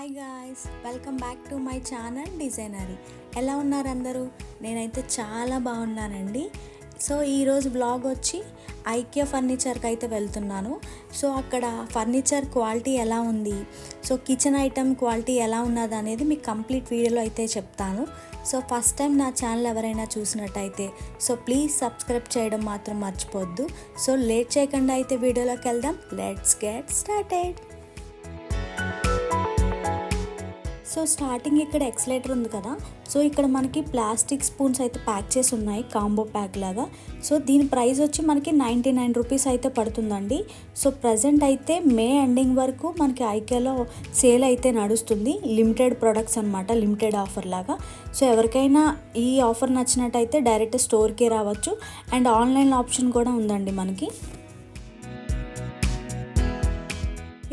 Hi guys, welcome back to my channel designery. ఎలా ఉన్నారు అందరూ? నేనైతే చాలా బాగున్నానండి. సో ఈరోజు బ్లాగ్ వచ్చి ఐక్య ఫర్నిచర్కి అయితే వెళ్తున్నాను. సో అక్కడ ఫర్నిచర్ క్వాలిటీ ఎలా ఉంది, సో కిచెన్ ఐటమ్ క్వాలిటీ ఎలా ఉన్నది అనేది మీకు కంప్లీట్ వీడియోలో అయితే చెప్తాను. సో ఫస్ట్ టైం నా ఛానల్ ఎవరైనా చూసినట్టయితే సో ప్లీజ్ సబ్స్క్రైబ్ చేయడం మాత్రం మర్చిపోద్దు. సో లేట్ చేయకుండా అయితే వీడియోలోకి వెళ్దాం. Let's get started. So starting ఇక్కడ ఎక్సలేటర్ ఉంది కదా, సో ఇక్కడ మనకి ప్లాస్టిక్ స్పూన్స్ అయితే ప్యాక్ చేసి ఉన్నాయి కాంబో ప్యాక్ లాగా. సో దీని ప్రైస్ వచ్చి మనకి 99 రూపీస్ అయితే పడుతుందండి. సో ప్రజెంట్ అయితే మే ఎండింగ్ వరకు మనకి ఐక్యాలో సేల్ అయితే నడుస్తుంది. లిమిటెడ్ ప్రొడక్ట్స్ అనమాట, లిమిటెడ్ ఆఫర్ లాగా. సో ఎవరికైనా ఈ ఆఫర్ నచ్చినట్టయితే డైరెక్ట్ స్టోర్కే రావచ్చు. అండ్ ఆన్లైన్ ఆప్షన్ కూడా ఉందండి మనకి.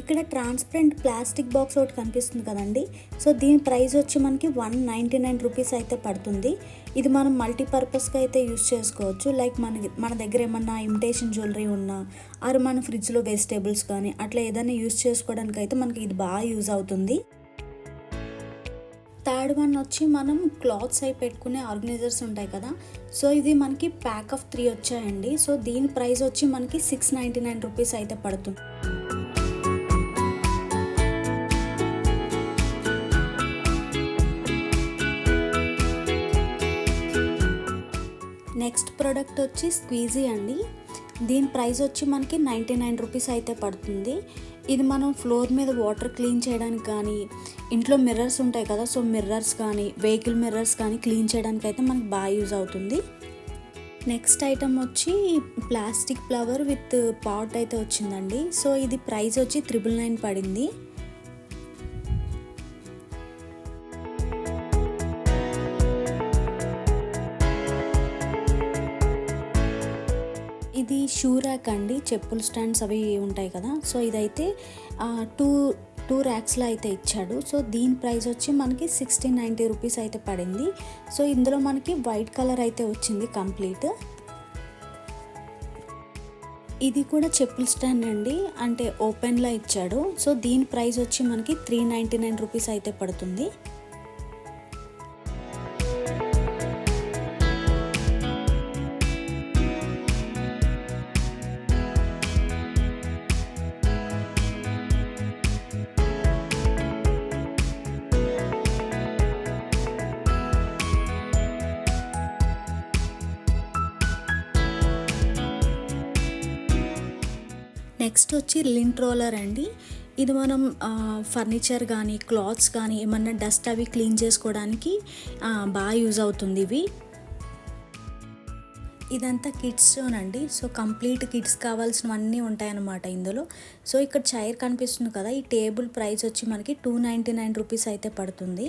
ఇక్కడ ట్రాన్స్పరెంట్ ప్లాస్టిక్ బాక్స్ ఒకటి కనిపిస్తుంది కదండి. సో దీని ప్రైస్ వచ్చి మనకి 199 రూపీస్ అయితే పడుతుంది. ఇది మనం మల్టీపర్పస్గా అయితే యూస్ చేసుకోవచ్చు. లైక్ మన దగ్గర ఏమన్నా ఇమిటేషన్ జ్యువెలరీ ఉన్నా, ఆరు మన ఫ్రిడ్జ్లో వెజిటేబుల్స్ కానీ అట్లా ఏదైనా యూస్ చేసుకోవడానికి అయితే మనకి ఇది బాగా యూజ్ అవుతుంది. థర్డ్ వన్ వచ్చి మనం క్లాత్స్ అయి పెట్టుకునే ఆర్గనైజర్స్ ఉంటాయి కదా. సో ఇది మనకి ప్యాక్ ఆఫ్ 3 వచ్చాయండి. సో దీని ప్రైస్ వచ్చి మనకి 699 రూపీస్ అయితే పడుతుంది. నెక్స్ట్ ప్రోడక్ట్ వచ్చి స్క్వీజీ అండి. దీని ప్రైస్ వచ్చి మనకి 99 రూపీస్ అయితే పడుతుంది. ఇది మనం ఫ్లోర్ మీద వాటర్ క్లీన్ చేయడానికి కానీ, ఇంట్లో మిర్రర్స్ ఉంటాయి కదా, సో మిర్రర్స్ కానీ వెహికల్ మిర్రర్స్ కానీ క్లీన్ చేయడానికి అయితే మనకి బాగా యూజ్ అవుతుంది. నెక్స్ట్ ఐటమ్ వచ్చి ప్లాస్టిక్ ఫ్లవర్ విత్ పాట్ అయితే వచ్చిందండి. సో ఇది ప్రైస్ వచ్చి 999 పడింది. ఇది షూ ర్యాక్ అండి, చెప్పుల స్టాండ్స్ అవి ఉంటాయి కదా. సో ఇదైతే టూ ర్యాక్స్లో అయితే ఇచ్చాడు. సో దీని ప్రైస్ వచ్చి మనకి 1690 రూపీస్ అయితే పడింది. సో ఇందులో మనకి వైట్ కలర్ అయితే వచ్చింది కంప్లీట్. ఇది కూడా చెప్పుల స్టాండ్ అండి, అంటే ఓపెన్లో ఇచ్చాడు. సో దీని ప్రైస్ వచ్చి మనకి 399 రూపీస్ అయితే పడుతుంది. నెక్స్ట్ వచ్చి లింట్ రోలర్ అండి. ఇది మనం ఫర్నిచర్ కానీ క్లాత్స్ కానీ ఏమన్నా డస్ట్ అవి క్లీన్ చేసుకోవడానికి బాగా యూజ్ అవుతుంది ఇవి. ఇదంతా కిడ్స్ జోన్ అండి. సో కంప్లీట్ కిడ్స్ కావాల్సినవన్నీ ఉంటాయన్నమాట ఇందులో. సో ఇక్కడ చైర్ కనిపిస్తుంది కదా, ఈ టేబుల్ ప్రైస్ వచ్చి మనకి 299 రూపీస్ అయితే పడుతుంది.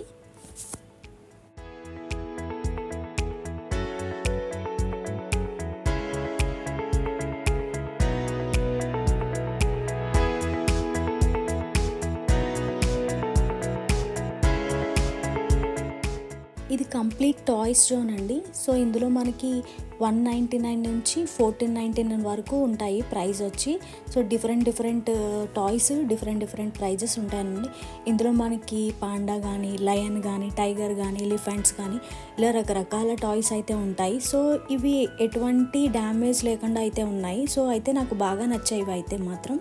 ఇది కంప్లీట్ టాయ్స్ జోన్ అండి. సో ఇందులో మనకి 199 నుంచి 1499 వరకు ఉంటాయి ప్రైస్ వచ్చి. So different toys different prices ఉంటాయండి. ఇందులో మనకి పాండా కానీ, లయన్ కానీ, టైగర్ కానీ, ఎలిఫెంట్స్ కానీ ఇలా రకరకాల టాయ్స్ అయితే ఉంటాయి. సో ఇవి ఎటువంటి డ్యామేజ్ లేకుండా అయితే ఉన్నాయి. సో అయితే నాకు బాగా నచ్చాయి ఇవి అయితే మాత్రం.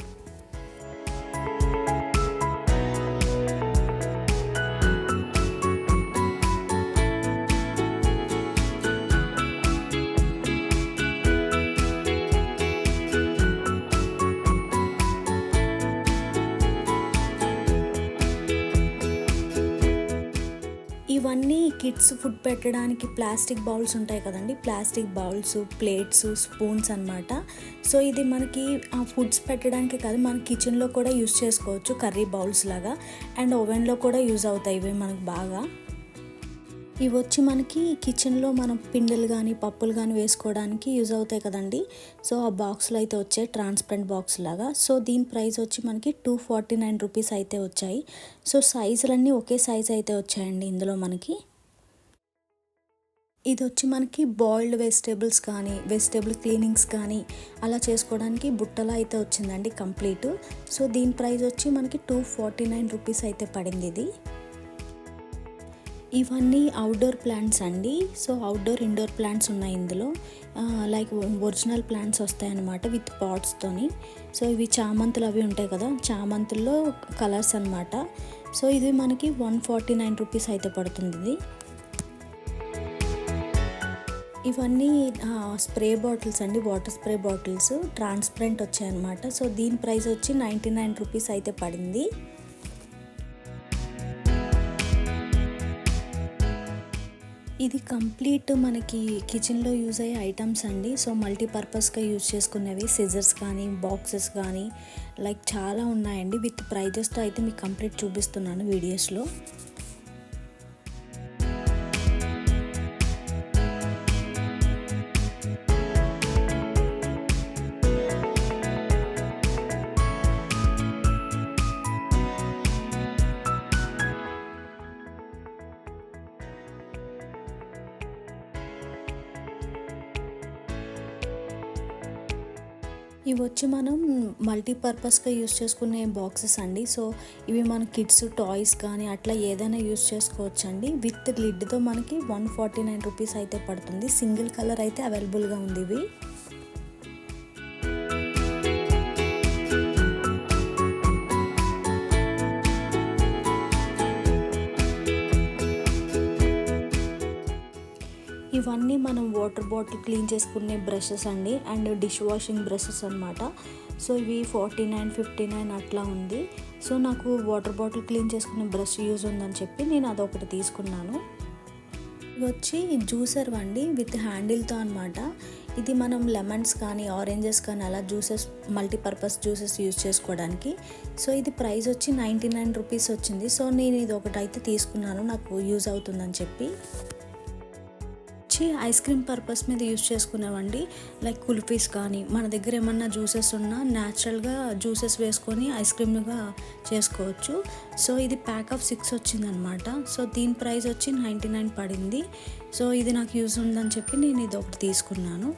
ఇవన్నీ కిడ్స్ ఫుడ్ పెట్టడానికి ప్లాస్టిక్ బౌల్స్ ఉంటాయి కదండి, ప్లాస్టిక్ బౌల్స్, ప్లేట్స్, స్పూన్స్ అన్నమాట. సో ఇది మనకి ఫుడ్స్ పెట్టడానికి కాదు, మన కిచెన్లో కూడా యూస్ చేసుకోవచ్చు కర్రీ బౌల్స్ లాగా. అండ్ ఓవెన్లో కూడా యూజ్ అవుతాయి ఇవి మనకు బాగా. ఇవి వచ్చి మనకి కిచెన్లో మనం పిండిలు కానీ పప్పులు కానీ వేసుకోవడానికి యూజ్ అవుతాయి కదండి. సో ఆ బాక్స్లో అయితే వచ్చాయి ట్రాన్స్పరెంట్ బాక్స్ లాగా. సో దీని ప్రైస్ వచ్చి మనకి 249 రూపీస్ అయితే వచ్చాయి. సో సైజులన్నీ ఒకే సైజ్ అయితే వచ్చాయండి ఇందులో మనకి. ఇదొచ్చి మనకి బాయిల్డ్ వెజిటేబుల్స్ కానీ, వెజిటేబుల్ క్లీనింగ్స్ కానీ అలా చేసుకోవడానికి బుట్టలా అయితే వచ్చిందండి కంప్లీట్. సో దీని ప్రైస్ వచ్చి మనకి 249 రూపీస్ అయితే పడింది ఇది. ఇవన్నీ అవుట్డోర్ ప్లాంట్స్ అండి. సో అవుట్డోర్, ఇండోర్ ప్లాంట్స్ ఉన్నాయి ఇందులో. లైక్ ఒరిజినల్ ప్లాంట్స్ వస్తాయన్నమాట విత్ పాట్స్తోని. సో ఇవి చామంతులు అవి ఉంటాయి కదా, చామంతుల్లో కలర్స్ అనమాట. సో ఇది మనకి 149 రూపీస్ అయితే పడుతుంది ఇది. ఇవన్నీ స్ప్రే బాటిల్స్ అండి, వాటర్ స్ప్రే బాటిల్స్ ట్రాన్స్పరెంట్ వచ్చాయన్నమాట. సో దీని ప్రైస్ వచ్చి 99 రూపీస్ అయితే పడింది. ఇది కంప్లీట్ మనకి కిచెన్లో యూజ్ అయ్యే ఐటమ్స్ అండి. సో మల్టీపర్పస్గా యూజ్ చేసుకునేవి, సిజర్స్ కానీ, బాక్సెస్ కానీ, లైక్ చాలా ఉన్నాయండి. విత్ ప్రైజెస్తో అయితే మీకు కంప్లీట్ చూపిస్తున్నాను వీడియోస్లో. ఇవి వచ్చి మనం మల్టీపర్పస్గా యూస్ చేసుకునే బాక్సెస్ అండి. సో ఇవి మన కిడ్స్ టాయ్స్ కానీ అట్లా ఏదైనా యూస్ చేసుకోవచ్చు అండి. విత్ లిడ్తో మనకి 149 రూపీస్ అయితే పడుతుంది. సింగిల్ కలర్ అయితే అవైలబుల్గా ఉంది ఇవి. ఇవన్నీ మనం వాటర్ బాటిల్ క్లీన్ చేసుకునే బ్రషెస్ అండి, అండ్ డిష్ వాషింగ్ బ్రషెస్ అనమాట. సో ఇవి 49, 59 అట్లా ఉంది. సో నాకు వాటర్ బాటిల్ క్లీన్ చేసుకునే బ్రష్ యూజ్ ఉందని చెప్పి నేను అదొకటి తీసుకున్నాను. ఇవి వచ్చి జ్యూసర్ అండి విత్ హ్యాండిల్తో అనమాట. ఇది మనం లెమన్స్ కానీ, ఆరెంజెస్ కానీ అలా జ్యూసెస్, మల్టీపర్పస్ జ్యూసెస్ యూజ్ చేసుకోవడానికి. సో ఇది ప్రైస్ వచ్చి 99 రూపీస్ వచ్చింది. సో నేను ఇది ఒకటి అయితే తీసుకున్నాను, నాకు యూజ్ అవుతుందని చెప్పి. ఐస్ క్రీమ్ పర్పస్ మీద యూస్ చేసుకునేవండి. లైక్ కుల్ఫీస్ కానీ, మన దగ్గర ఏమన్నా జ్యూసెస్ ఉన్నా న్యాచురల్గా జ్యూసెస్ వేసుకొని ఐస్ క్రీమ్గా చేసుకోవచ్చు. సో ఇది ప్యాక్ ఆఫ్ 6 వచ్చిందనమాట. సో దీని ప్రైస్ వచ్చి 99 పడింది. సో ఇది నాకు యూజ్ ఉందని చెప్పి నేను ఇది ఒకటి తీసుకున్నాను.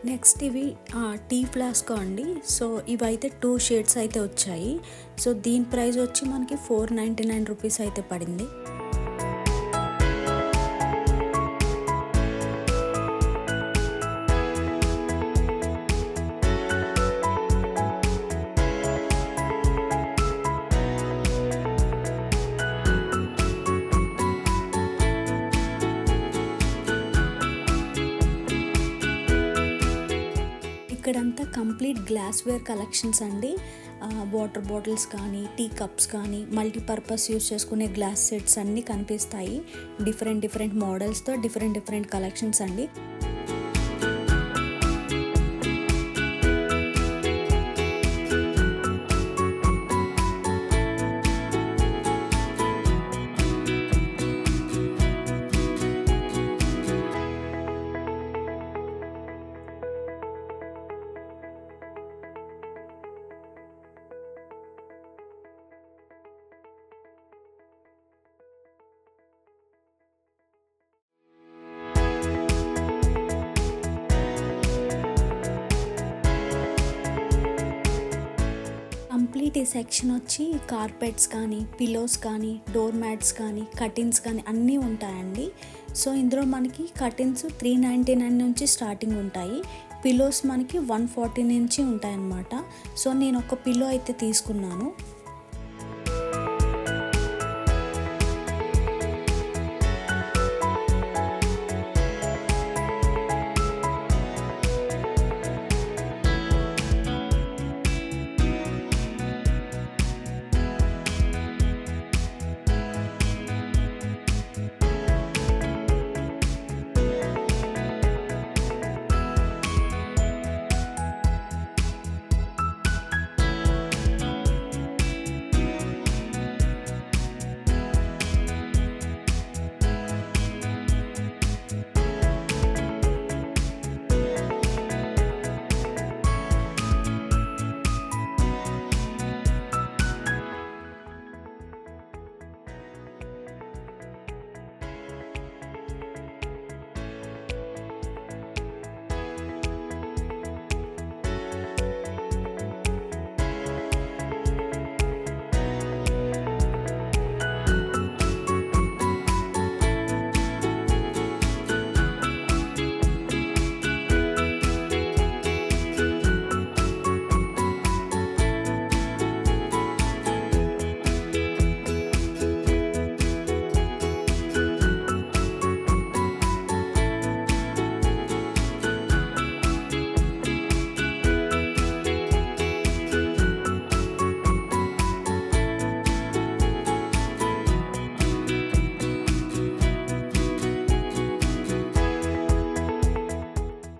నెక్స్ట్ ఇవి టీ ఫ్లాస్క్ అండి. సో ఇవైతే 2 షేడ్స్ అయితే వచ్చాయి. సో దీని ప్రైస్ వచ్చి మనకి 499 రూపీస్ అయితే పడింది. ఇక్కడంతా కంప్లీట్ గ్లాస్వేర్ కలెక్షన్స్ అండి. వాటర్ బాటిల్స్ కానీ, టీ కప్స్ కానీ, మల్టీపర్పస్ యూస్ చేసుకునే గ్లాస్ సెట్స్ అన్నీ కనిపిస్తాయి. డిఫరెంట్ మోడల్స్తో డిఫరెంట్ కలెక్షన్స్ అండి. కంప్లీట్ ఈ సెక్షన్ వచ్చి కార్పెట్స్ కానీ, పిల్లోస్ కానీ, డోర్ మ్యాట్స్ కానీ, కర్టెన్స్ కానీ అన్నీ ఉంటాయండి. సో ఇందులో మనకి కర్టెన్స్ 399 నుంచి స్టార్టింగ్ ఉంటాయి. పిల్లోస్ మనకి 140 నుంచి ఉంటాయన్నమాట. సో నేను ఒక పిల్లో అయితే తీసుకున్నాను.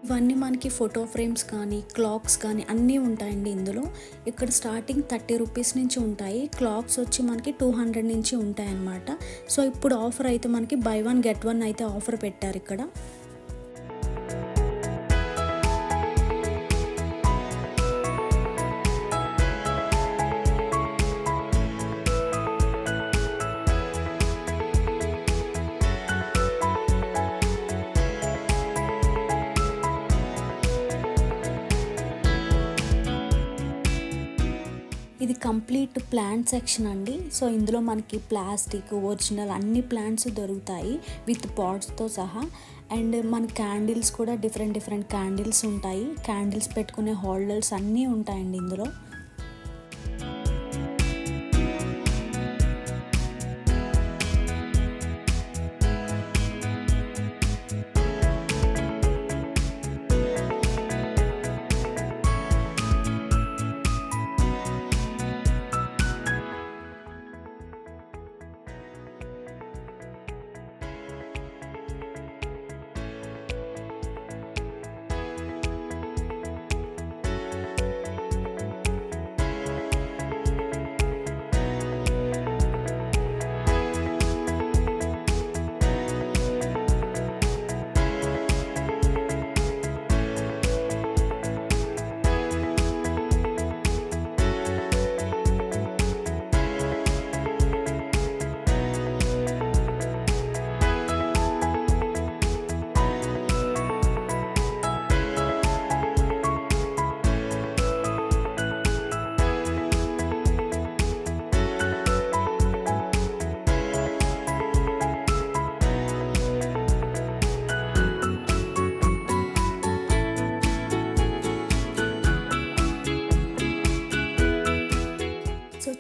ఇవన్నీ మనకి ఫోటో ఫ్రేమ్స్ కానీ, క్లాక్స్ కానీ అన్నీ ఉంటాయండి ఇందులో. ఇక్కడ స్టార్టింగ్ 30 రూపీస్ నుంచి ఉంటాయి. క్లాక్స్ వచ్చి మనకి 200 నుంచి ఉంటాయన్నమాట. సో ఇప్పుడు ఆఫర్ అయితే మనకి బై 1 గెట్ 1 అయితే ఆఫర్ పెట్టారు ఇక్కడ. ఇది కంప్లీట్ ప్లాంట్ సెక్షన్ అండి. సో ఇందులో మనకి ప్లాస్టిక్, ఒరిజినల్ అన్ని ప్లాంట్స్ దొరుకుతాయి విత్ పాట్స్తో సహా. అండ్ మన క్యాండిల్స్ కూడా డిఫరెంట్ క్యాండిల్స్ ఉంటాయి. క్యాండిల్స్ పెట్టుకునే హోల్డర్స్ అన్నీ ఉంటాయండి ఇందులో.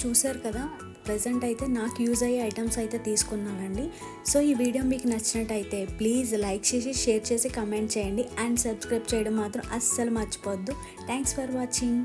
చూసారు కదా, ప్రెజెంట్ అయితే నాకు యూజ్ అయ్యే ఐటమ్స్ అయితే తీసుకున్నానండి. సో ఈ వీడియో మీకు నచ్చినట్టయితే ప్లీజ్ లైక్ చేసి, షేర్ చేసి, కమెంట్ చేయండి. అండ్ సబ్స్క్రైబ్ చేయడం మాత్రం అస్సలు మర్చిపోవద్దు. Thanks for watching.